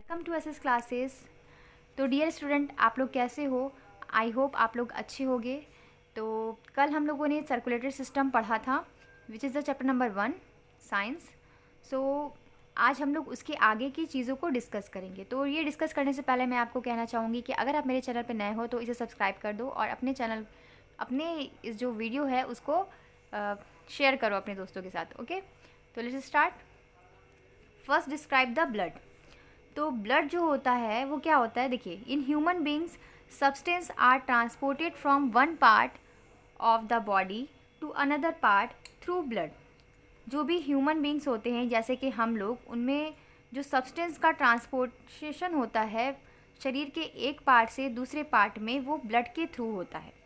Welcome to SS classes. तो dear student, आप लोग कैसे हो? आई होप आप लोग अच्छे होंगे। तो कल हम लोगों ने सर्कुलेटरी सिस्टम पढ़ा था, which is the chapter number 1 science. So आज हम लोग उसके आगे की चीज़ों को डिस्कस करेंगे। तो ये डिस्कस करने से पहले मैं आपको कहना चाहूँगी कि अगर आप मेरे चैनल पर नए हो तो इसे सब्सक्राइब कर दो और अपने इस जो वीडियो है उसको शेयर करो अपने दोस्तों के साथ। ओके, तो let's start. First describe the blood. तो ब्लड जो होता है वो क्या होता है, देखिए, in human beings substance are transported from one part of the body to another part through blood. जो भी ह्यूमन बींग्स होते हैं जैसे कि हम लोग, उनमें जो सब्सटेंस का ट्रांसपोर्टेशन होता है शरीर के एक पार्ट से दूसरे पार्ट में, वो ब्लड के थ्रू होता है।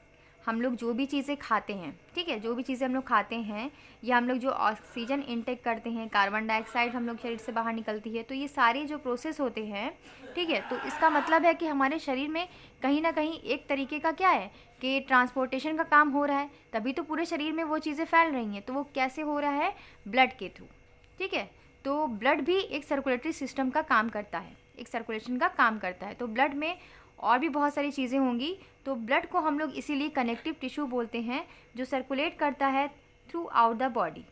हम लोग जो भी चीज़ें खाते हैं, ठीक है, जो भी चीज़ें हम लोग खाते हैं या हम लोग जो ऑक्सीजन इनटेक करते हैं, कार्बन डाइऑक्साइड हम लोग शरीर से बाहर निकलती है, तो ये सारे जो प्रोसेस होते हैं, ठीक है, तो इसका मतलब है कि हमारे शरीर में कहीं ना कहीं एक तरीके का क्या है कि ट्रांसपोर्टेशन का काम हो रहा है, तभी तो पूरे शरीर में वो चीज़ें फैल रही हैं। तो वो कैसे हो रहा है? ब्लड के थ्रू, ठीक है। तो ब्लड भी एक सर्कुलेटरी सिस्टम का काम करता है, एक सर्कुलेशन का काम करता है। तो ब्लड में और भी बहुत सारी चीज़ें होंगी। तो ब्लड को हम लोग इसीलिए कनेक्टिव टिश्यू बोलते हैं, जो सर्कुलेट करता है throughout the body.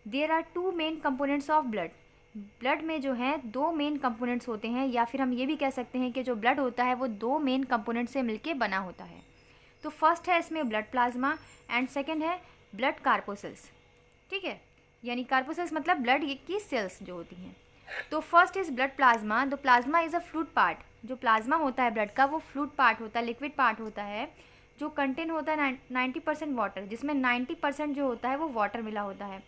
There are two main components of blood. Blood में जो है दो मेन कंपोनेंट्स होते हैं, या फिर हम ये भी कह सकते हैं कि जो ब्लड होता है वो दो मेन कंपोनेंट से मिलके बना होता है। तो फर्स्ट है इसमें ब्लड प्लाज्मा एंड सेकेंड है ब्लड कार्पोसेल्स, ठीक है, यानी कार्पोसेल्स मतलब ब्लड की सेल्स जो होती हैं। तो first is blood plasma. The plasma is a fluid part. जो प्लाज्मा होता है ब्लड का वो फ्लूइड पार्ट होता है, लिक्विड पार्ट होता है, जो कंटेन होता है 90% वाटर, जिसमें 90% जो होता है वो वाटर मिला होता है।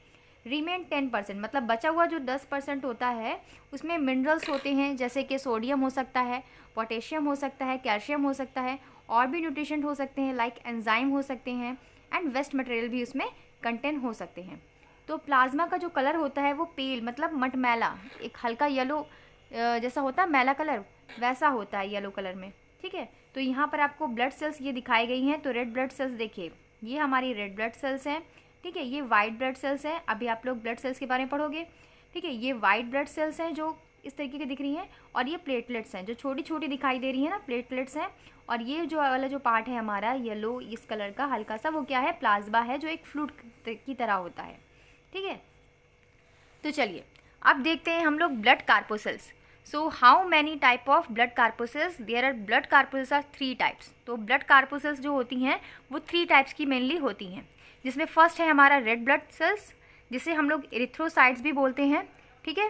रिमेन 10%, मतलब बचा हुआ जो 10% होता है उसमें मिनरल्स होते हैं, जैसे कि सोडियम हो सकता है, पोटेशियम हो सकता है, कैल्शियम हो सकता है, और भी न्यूट्रिशन हो सकते हैं लाइक एंजाइम हो सकते हैं, एंड वेस्ट मटेरियल भी उसमें कंटेन हो सकते हैं। तो प्लाज्मा का जो कलर होता है वो पेल मतलब मटमैला, एक हल्का येलो जैसा होता है मैला कलर, वैसा होता है येलो कलर में, ठीक है। तो यहाँ पर आपको ब्लड सेल्स ये दिखाई गई हैं। तो रेड ब्लड सेल्स देखिए, ये हमारी रेड ब्लड सेल्स हैं, ठीक है। ये वाइट ब्लड सेल्स हैं, अभी आप लोग ब्लड सेल्स के बारे में पढ़ोगे, ठीक है। ये वाइट ब्लड सेल्स हैं जो इस तरीके की दिख रही हैं, और ये प्लेटलेट्स हैं जो छोटी छोटी दिखाई दे रही है ना, प्लेटलेट्स हैं। और ये जो वाला जो पार्ट है हमारा येलो इस कलर का हल्का सा, वो क्या है? प्लाज्मा है, जो एक फ्लूइड की तरह होता है, ठीक है। तो चलिए अब देखते हैं हम लोग blood corpuscles. So how many type of blood corpuscles? There are blood corpuscles are 3 types. तो ब्लड कार्पोसेल्स जो होती हैं वो 3 टाइप्स की मेनली होती हैं, जिसमें फर्स्ट है हमारा रेड ब्लड सेल्स, जिसे हम लोग एरिथ्रोसाइट्स भी बोलते हैं, ठीक है।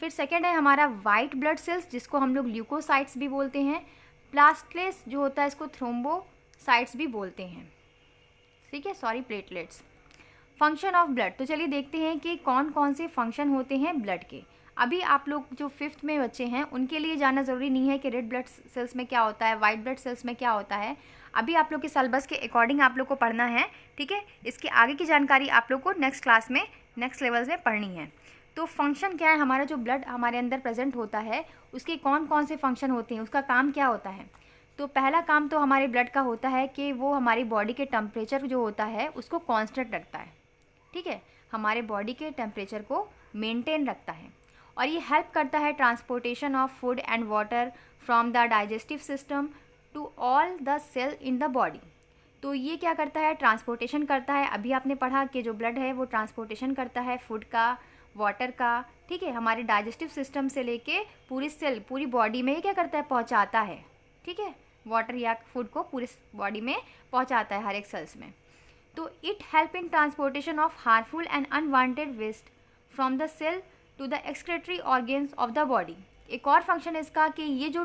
फिर सेकेंड है हमारा वाइट ब्लड सेल्स, जिसको हम लोग ल्यूकोसाइट्स भी बोलते हैं। प्लास्टलेट्स जो होता है इसको थ्रोम्बोसाइट्स भी बोलते हैं, ठीक है, sorry, platelets. Function of blood, तो चलिए देखते हैं कि कौन कौन से फंक्शन होते हैं ब्लड के। अभी आप लोग जो 5th में बच्चे हैं उनके लिए जानना ज़रूरी नहीं है कि रेड ब्लड सेल्स में क्या होता है, वाइट ब्लड सेल्स में क्या होता है। अभी आप लोग के सिलेबस के अकॉर्डिंग आप लोग को पढ़ना है, ठीक है। इसके आगे की जानकारी आप लोग को नेक्स्ट क्लास में, नेक्स्ट लेवल्स में पढ़नी है। तो फंक्शन क्या है, हमारा जो ब्लड हमारे अंदर प्रेजेंट होता है उसके कौन कौन से फंक्शन होते हैं, उसका काम क्या होता है। तो पहला काम तो हमारे ब्लड का होता है कि वो हमारी बॉडी के टेम्परेचर जो होता है उसको कांस्टेंट रखता है, ठीक है, हमारे बॉडी के टेम्परेचर को मेंटेन रखता है। और ये हेल्प करता है transportation of food and water from the digestive system to all the cell in the body. तो ये क्या करता है? ट्रांसपोर्टेशन करता है। अभी आपने पढ़ा कि जो ब्लड है वो ट्रांसपोर्टेशन करता है फूड का, वाटर का, ठीक है, हमारे डाइजेस्टिव सिस्टम से लेके पूरी सेल, पूरी बॉडी में ये क्या करता है? पहुँचाता है, ठीक है, वाटर या फूड को पूरी बॉडी में पहुँचाता है, हर एक सेल्स में। तो it help in transportation of harmful and unwanted waste from the cell to the excretory organs of the body. एक और फंक्शन इसका कि ये जो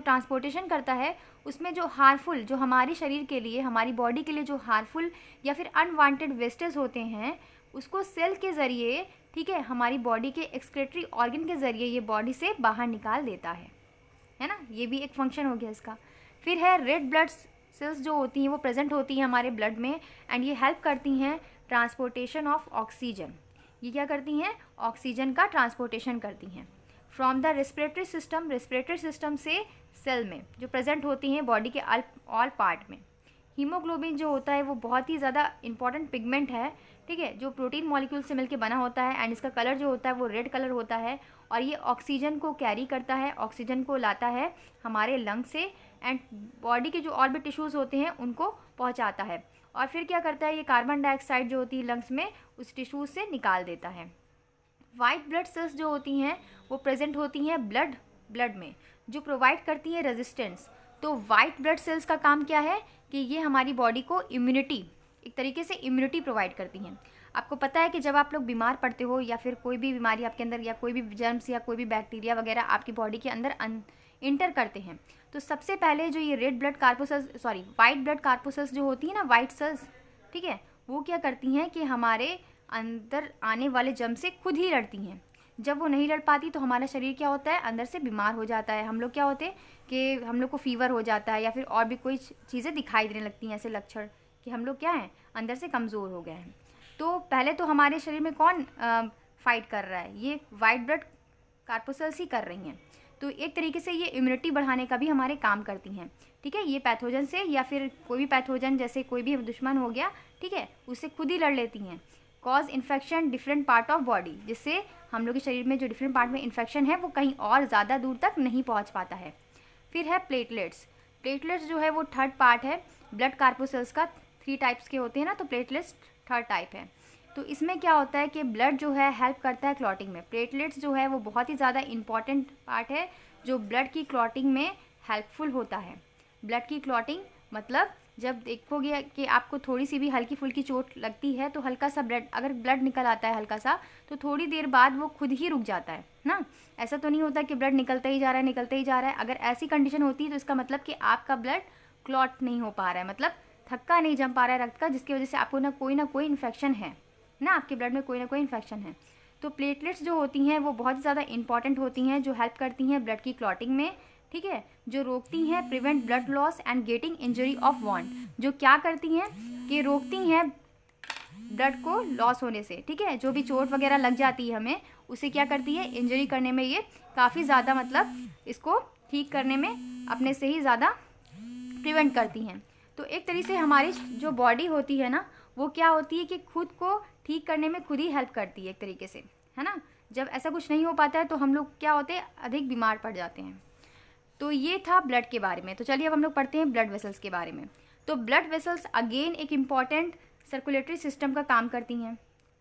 ट्रांसपोर्टेशन करता है उसमें जो हार्मफुल, जो हमारे शरीर के लिए, हमारी बॉडी के लिए जो हार्मफुल या फिर अनवांटेड वेस्टेज होते हैं उसको सेल के ज़रिए, ठीक है, हमारी बॉडी के एक्सक्रीटरी ऑर्गन के ज़रिए ये बॉडी से बाहर निकाल देता है ना। ये भी एक फंक्शन हो गया इसका। फिर है रेड ब्लड सेल्स जो होती हैं वो प्रेजेंट होती हैं हमारे ब्लड में, एंड ये हेल्प करती हैं ट्रांसपोर्टेशन ऑफ ऑक्सीजन। ये क्या करती हैं? ऑक्सीजन का ट्रांसपोर्टेशन करती हैं from the respiratory system, respiratory system से सेल में, जो प्रेजेंट होती हैं बॉडी के ऑल पार्ट में। हीमोग्लोबिन जो होता है वो बहुत ही ज़्यादा इंपॉर्टेंट पिगमेंट है, ठीक है, जो प्रोटीन मॉलिक्यूल से मिलकर बना होता है एंड इसका कलर जो होता है वो रेड कलर होता है और ये ऑक्सीजन को कैरी करता है, ऑक्सीजन को लाता है हमारे लंग से एंड बॉडी के जो और भी टिश्यूज़ होते हैं उनको पहुंचाता है और फिर क्या करता है, ये कार्बन डाइऑक्साइड जो होती है लंग्स में उस टिश्यूज़ से निकाल देता है। वाइट ब्लड सेल्स जो होती हैं वो प्रेजेंट होती हैं ब्लड में, जो प्रोवाइड करती है रेजिस्टेंस। तो वाइट ब्लड सेल्स का काम क्या है कि ये हमारी बॉडी को इम्यूनिटी, एक तरीके से इम्यूनिटी प्रोवाइड करती हैं। आपको पता है कि जब आप लोग बीमार पड़ते हो या फिर कोई भी बीमारी आपके अंदर या कोई भी जर्म्स या कोई भी बैक्टीरिया वगैरह आपकी बॉडी के अंदर इंटर करते हैं, तो सबसे पहले जो ये वाइट ब्लड कार्पोसेल्स जो होती है ना, वाइट सेल्स, ठीक है, वो क्या करती हैं कि हमारे अंदर आने वाले जर्म से खुद ही लड़ती हैं। जब वो नहीं लड़ पाती तो हमारा शरीर क्या होता है, अंदर से बीमार हो जाता है। हम लोग क्या होते हैं कि हम लोग को फीवर हो जाता है या फिर और भी कोई चीज़ें दिखाई देने लगती हैं, ऐसे लक्षण कि हम लोग क्या हैं, अंदर से कमज़ोर हो गए हैं। तो पहले तो हमारे शरीर में कौन फाइट कर रहा है, ये वाइट ब्लड कार्पोसेल्स ही कर रही हैं। तो एक तरीके से ये इम्यूनिटी बढ़ाने का भी हमारे काम करती हैं, ठीक है। ये पैथोजन से या फिर कोई भी पैथोजन जैसे कोई भी दुश्मन हो गया, ठीक है, उससे खुद ही लड़ लेती हैं। Cause infection different part of body, जिससे हम लोग के शरीर में जो डिफरेंट पार्ट में इन्फेक्शन है वो कहीं और ज़्यादा दूर तक नहीं पहुंच पाता है। फिर है प्लेटलेट्स। प्लेटलेट्स जो है वो थर्ड पार्ट है ब्लड कार्पोसेल्स का। 3 टाइप्स के होते हैं ना, तो प्लेटलेट्स थर्ड टाइप है। तो इसमें क्या होता है कि ब्लड जो है हेल्प करता है क्लॉटिंग में। प्लेटलेट्स जो है वो बहुत ही ज़्यादा इंपॉर्टेंट पार्ट है जो ब्लड की क्लॉटिंग में हेल्पफुल होता है। ब्लड की क्लॉटिंग मतलब जब देखोगे कि आपको थोड़ी सी भी हल्की फुल्की चोट लगती है तो हल्का सा अगर ब्लड निकल आता है हल्का सा, तो थोड़ी देर बाद वो खुद ही रुक जाता है ना। ऐसा तो नहीं होता कि ब्लड निकलता ही जा रहा है। अगर ऐसी कंडीशन होती है तो इसका मतलब कि आपका ब्लड क्लॉट नहीं हो पा रहा है, मतलब थक्का नहीं जम पा रहा है रक्त का, जिसकी वजह से आपको ना कोई इन्फेक्शन है ना, आपके ब्लड में कोई ना कोई इन्फेक्शन है। तो प्लेटलेट्स जो होती हैं वो बहुत ज़्यादा इंपॉर्टेंट होती हैं, जो हेल्प करती हैं ब्लड की क्लॉटिंग में, ठीक है, जो रोकती हैं prevent blood loss and getting injury of want. जो क्या करती हैं कि रोकती हैं ब्लड को लॉस होने से, ठीक है, जो भी चोट वगैरह लग जाती है हमें, उसे क्या करती है, इंजरी करने में ये काफ़ी ज़्यादा, मतलब इसको ठीक करने में अपने से ही ज़्यादा प्रिवेंट करती हैं। तो एक तरीके से हमारी जो बॉडी होती है ना, वो क्या होती है कि खुद को ठीक करने में खुद ही हेल्प करती है एक तरीके से, है ना। जब ऐसा कुछ नहीं हो पाता है तो हम लोग क्या होते हैं, अधिक बीमार पड़ जाते हैं। तो ये था ब्लड के बारे में। तो चलिए अब हम लोग पढ़ते हैं ब्लड वेसल्स के बारे में। तो ब्लड वेसल्स अगेन एक इम्पॉर्टेंट सर्कुलेटरी सिस्टम का काम करती हैं,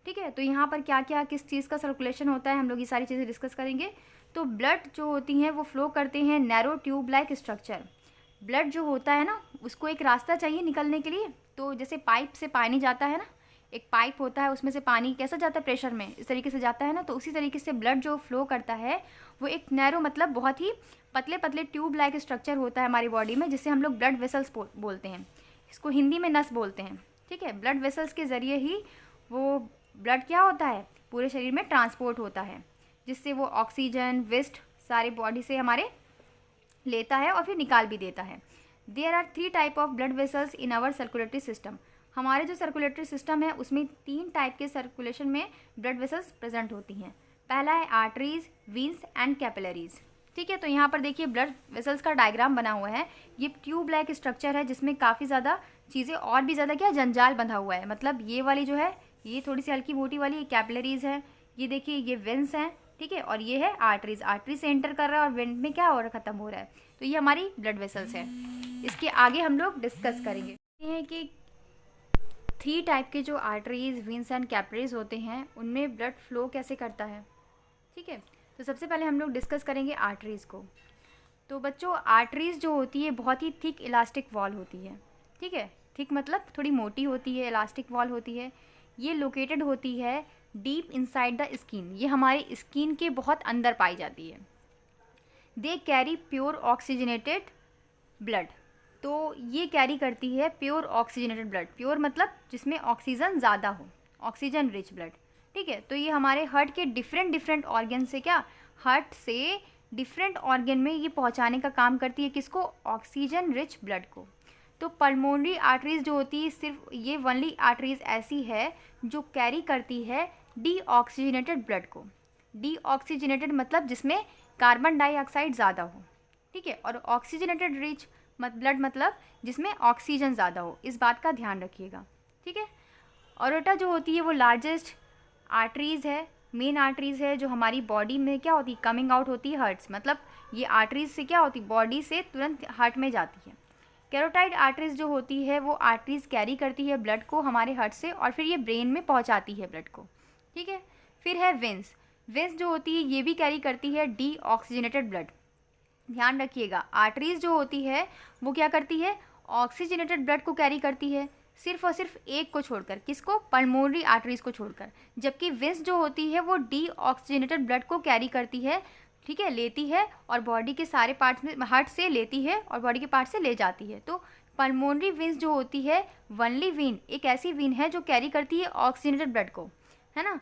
ठीक है। तो यहाँ पर क्या क्या किस चीज़ का सर्कुलेशन होता है, हम लोग ये सारी चीज़ें डिस्कस करेंगे। तो ब्लड जो होती हैं वो फ्लो करते हैं narrow tube like structure. Blood जो होता है ना, उसको एक रास्ता चाहिए निकलने के लिए। तो जैसे पाइप से पानी जाता है ना, एक पाइप होता है, उसमें से पानी कैसा जाता है, प्रेशर में, इस तरीके से जाता है ना। तो उसी तरीके से ब्लड जो फ्लो करता है वो एक नैरो, मतलब बहुत ही पतले पतले ट्यूब लाइक स्ट्रक्चर होता है हमारी बॉडी में, जिसे हम लोग ब्लड वेसल्स बोलते हैं। इसको हिंदी में नस बोलते हैं, ठीक है। ब्लड वेसल्स के ज़रिए ही वो ब्लड क्या होता है, पूरे शरीर में ट्रांसपोर्ट होता है, जिससे वो ऑक्सीजन वेस्ट सारी बॉडी से हमारे लेता है और फिर निकाल भी देता है। There are 3 type of blood vessels in our circulatory system. हमारे जो सर्कुलेटरी सिस्टम है उसमें 3 टाइप के सर्कुलेशन में ब्लड वेसल्स प्रेजेंट होती हैं। पहला है आर्टरीज, वीन्स एंड कैपिलरीज, ठीक है। तो यहाँ पर देखिए ब्लड वेसल्स का डायग्राम बना हुआ है। ये ट्यूब लाइक स्ट्रक्चर है जिसमें काफ़ी ज़्यादा चीज़ें और भी ज़्यादा क्या जंजाल बंधा हुआ है। मतलब ये वाली जो है ये थोड़ी सी हल्की मोटी वाली कैपिलरीज है, ये देखिए ये वेन्स हैं, ठीक है, और ये है आर्टरीज। आर्टरी से एंटर कर रहा है और वेन में क्या हो रहा है, ख़त्म हो रहा है। तो ये हमारी ब्लड वेसल्स है। इसके आगे हम लोग डिस्कस करेंगे ये है कि 3 टाइप के जो आर्टरीज, वेन्स एंड कैपिलरीज होते हैं उनमें ब्लड फ्लो कैसे करता है, ठीक है। तो सबसे पहले हम लोग डिस्कस करेंगे आर्टरीज़ को। तो बच्चों आर्टरीज़ जो होती है बहुत ही थिक इलास्टिक वॉल होती है, ठीक है। थिक मतलब थोड़ी मोटी होती है, इलास्टिक वॉल होती है। ये लोकेटेड होती है डीप इनसाइड द स्किन, ये हमारी स्किन के बहुत अंदर पाई जाती है। They carry pure oxygenated blood, तो ये कैरी करती है प्योर ऑक्सीजनेटेड ब्लड। प्योर मतलब जिसमें ऑक्सीजन ज़्यादा हो, ऑक्सीजन रिच ब्लड, ठीक है। तो ये हमारे हार्ट के डिफरेंट ऑर्गन से क्या, हार्ट से डिफरेंट ऑर्गन में ये पहुंचाने का काम करती है, किसको, ऑक्सीजन रिच ब्लड को। तो पल्मोनरी आर्टरीज जो होती है, सिर्फ ये वनली आर्टरीज ऐसी है जो कैरी करती है डीऑक्सीजनेटेड ब्लड को। डीऑक्सीजनेटेड मतलब जिसमें कार्बन डाइऑक्साइड ज़्यादा हो, ठीक है। और ऑक्सीजनेटेड रिच ब्लड मतलब जिसमें ऑक्सीजन ज़्यादा हो, इस बात का ध्यान रखिएगा, ठीक है। ऑरोटा जो होती है वो लार्जेस्ट आर्टरीज़ है, मेन आर्टरीज़ है जो हमारी बॉडी में क्या होती है, कमिंग आउट होती है हार्ट्स, मतलब ये आर्टरीज से क्या होती है, बॉडी से तुरंत हार्ट में जाती है। कैरोटाइड आर्टरीज जो होती है वो आर्टरीज कैरी करती है ब्लड को हमारे हार्ट से और फिर ये ब्रेन में पहुंचाती है ब्लड को, ठीक है। फिर है वेंस। वेंस जो होती है ये भी कैरी करती है डी ऑक्सीजनेटेड ब्लड। ध्यान रखिएगा, आर्टरीज जो होती है वो क्या करती है, ऑक्सीजनेटेड ब्लड को कैरी करती है, सिर्फ और सिर्फ एक को छोड़कर, किसको, पल्मोनरी आर्टरीज को छोड़कर। जबकि वेंस जो होती है वो डी ऑक्सीजनेटेड ब्लड को कैरी करती है, ठीक है, लेती है और बॉडी के सारे पार्ट्स में, हार्ट से लेती है और बॉडी के पार्ट से ले जाती है। तो पल्मोनरी वेंस जो होती है, वनली वीन एक ऐसी वीन है जो कैरी करती है ऑक्सीजनेटेड ब्लड को, है ना।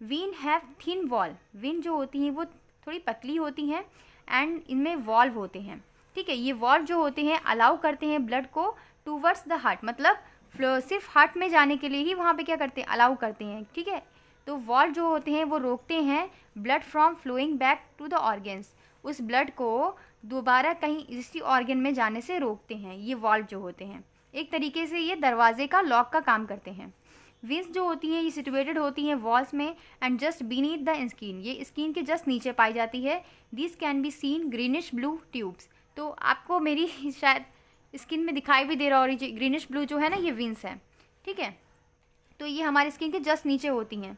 Vein have thin wall, vein जो होती हैं वो थोड़ी पतली होती हैं एंड इनमें वॉल्व होते हैं, ठीक है। ये वॉल्व जो होते हैं अलाउ करते हैं ब्लड को टूवर्ड्स द हार्ट, मतलब सिर्फ हार्ट में जाने के लिए ही वहाँ पे क्या करते हैं, अलाउ करते हैं, ठीक है। तो वॉल्व जो होते हैं वो रोकते हैं blood from flowing back to the organs, उस ब्लड को दोबारा कहीं इसी ऑर्गन में जाने से रोकते हैं। ये वॉल्व जो होते हैं एक तरीके से ये दरवाजे का लॉक का काम करते हैं। वेंस जो होती हैं ये सिचुएटेड होती हैं वॉल्स में and just beneath the skin, ये स्किन के जस्ट नीचे पाई जाती है। This can be seen greenish blue tubes, तो आपको मेरी शायद स्किन में दिखाई भी दे रहा, और ये ग्रीनिश ब्लू जो है ना ये वेंस है, ठीक है। तो ये हमारी स्किन के जस्ट नीचे होती हैं।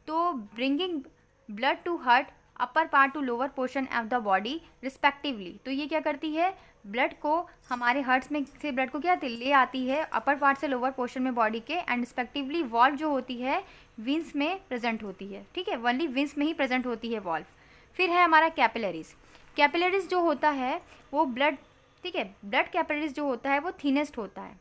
तो bringing blood to heart, upper part to lower portion of the body respectively, तो ये क्या करती है, ब्लड को हमारे हार्ट्स में से ब्लड को क्या ले आती है अपर पार्ट से लोअर पोर्शन में बॉडी के, एंड रिस्पेक्टिवली वॉल्व जो होती है वेंस में प्रेजेंट होती है, ठीक है, ओनली वेंस में ही प्रेजेंट होती है वॉल्व। फिर है हमारा कैपिलरीज। कैपिलरीज जो होता है वो ब्लड, ठीक है, ब्लड कैपिलरीज जो होता है वो थिनेस्ट होता है,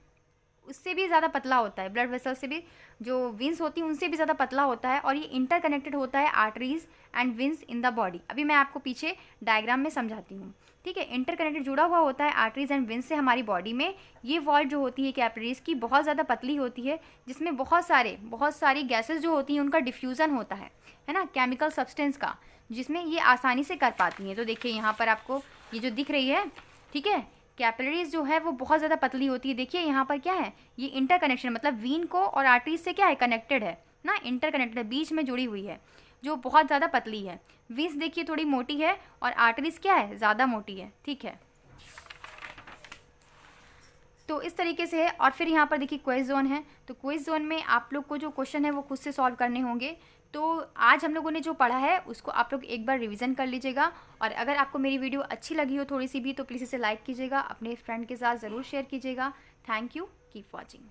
उससे भी ज़्यादा पतला होता है, ब्लड वेसल से भी जो वेंस होती है उनसे भी ज़्यादा पतला होता है, और ये इंटरकनेक्टेड होता है arteries and veins in the body. अभी मैं आपको पीछे डायग्राम में समझाती हूँ, ठीक है। इंटरकनेक्टेड जुड़ा हुआ होता है आर्टरीज एंड वेंस से हमारी बॉडी में। ये वॉल्व जो होती है कैपिलरीज की बहुत ज़्यादा पतली होती है, जिसमें बहुत सारी गैसेज जो होती हैं उनका डिफ्यूज़न होता है ना, केमिकल सब्सटेंस का, जिसमें ये आसानी से कर पाती हैं। तो देखिए यहाँ पर आपको ये जो दिख रही है, ठीक है, कैपिलरीज जो है वो बहुत ज़्यादा पतली होती है। देखिए यहाँ पर क्या है, ये इंटरकनेक्शन, मतलब वीन को और आर्टरीज से क्या है, कनेक्टेड है ना, इंटरकनेक्टेड है, बीच में जुड़ी हुई है, जो बहुत ज़्यादा पतली है। वीन्स देखिए थोड़ी मोटी है और आर्टरीज क्या है, ज़्यादा मोटी है, ठीक है। तो इस तरीके से है। और फिर यहाँ पर देखिए क्विज जोन है, तो क्विज जोन में आप लोग को जो क्वेश्चन है वो खुद से सॉल्व करने होंगे। तो आज हम लोगों ने जो पढ़ा है उसको आप लोग एक बार रिवीजन कर लीजिएगा, और अगर आपको मेरी वीडियो अच्छी लगी हो थोड़ी सी भी तो प्लीज़ इसे लाइक कीजिएगा, अपने फ्रेंड के साथ ज़रूर शेयर कीजिएगा। Thank you, keep watching.